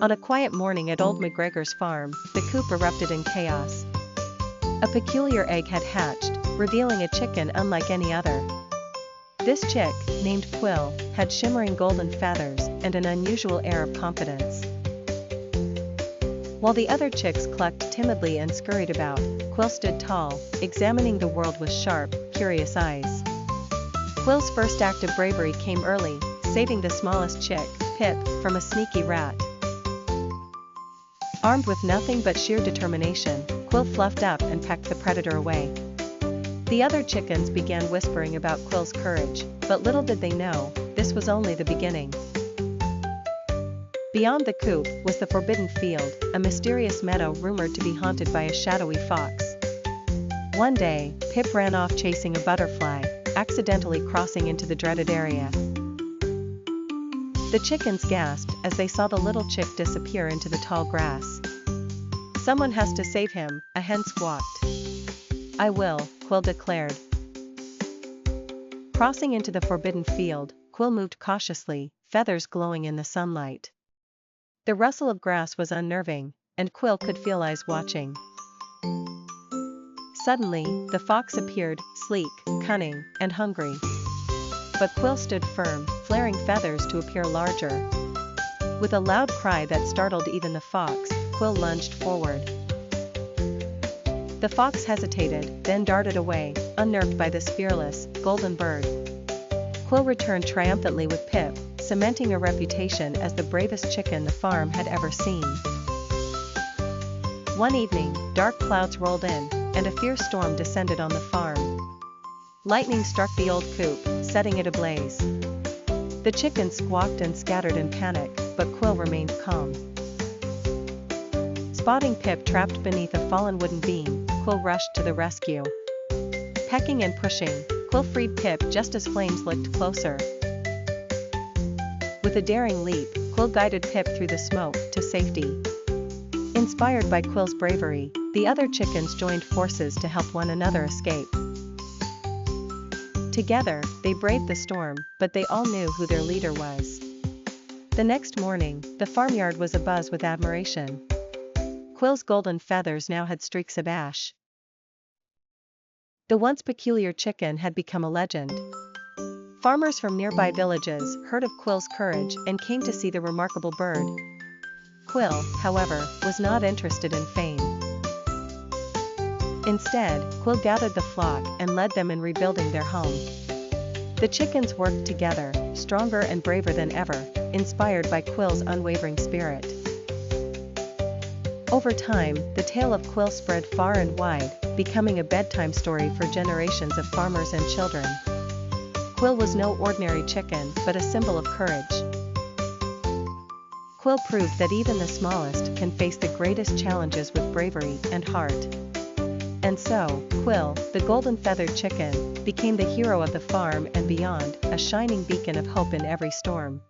On a quiet morning at Old McGregor's farm, the coop erupted in chaos. A peculiar egg had hatched, revealing a chicken unlike any other. This chick, named Quill, had shimmering golden feathers and an unusual air of confidence. While the other chicks clucked timidly and scurried about, Quill stood tall, examining the world with sharp, curious eyes. Quill's first act of bravery came early, saving the smallest chick, Pip, from a sneaky rat. Armed with nothing but sheer determination, Quill fluffed up and pecked the predator away. The other chickens began whispering about Quill's courage, but little did they know, this was only the beginning. Beyond the coop was the forbidden field, a mysterious meadow rumored to be haunted by a shadowy fox. One day, Pip ran off chasing a butterfly, accidentally crossing into the dreaded area. The chickens gasped as they saw the little chick disappear into the tall grass. "Someone has to save him," a hen squawked. "I will," Quill declared. Crossing into the forbidden field, Quill moved cautiously, feathers glowing in the sunlight. The rustle of grass was unnerving, and Quill could feel eyes watching. Suddenly, the fox appeared, sleek, cunning, and hungry. But Quill stood firm, flaring feathers to appear larger. With a loud cry that startled even the fox, Quill lunged forward. The fox hesitated, then darted away, unnerved by this fearless, golden bird. Quill returned triumphantly with Pip, cementing a reputation as the bravest chicken the farm had ever seen. One evening, dark clouds rolled in, and a fierce storm descended on the farm. Lightning struck the old coop, setting it ablaze. The chickens squawked and scattered in panic, but Quill remained calm. Spotting Pip trapped beneath a fallen wooden beam, Quill rushed to the rescue. Pecking and pushing, Quill freed Pip just as flames licked closer. With a daring leap, Quill guided Pip through the smoke to safety. Inspired by Quill's bravery, the other chickens joined forces to help one another escape. Together, they braved the storm, but they all knew who their leader was. The next morning, the farmyard was abuzz with admiration. Quill's golden feathers now had streaks of ash. The once peculiar chicken had become a legend. Farmers from nearby villages heard of Quill's courage and came to see the remarkable bird. Quill, however, was not interested in fame. Instead, Quill gathered the flock and led them in rebuilding their home. The chickens worked together, stronger and braver than ever, inspired by Quill's unwavering spirit. Over time, the tale of Quill spread far and wide, becoming a bedtime story for generations of farmers and children. Quill was no ordinary chicken, but a symbol of courage. Quill proved that even the smallest can face the greatest challenges with bravery and heart. And so, Quill, the golden-feathered chicken, became the hero of the farm and beyond, a shining beacon of hope in every storm.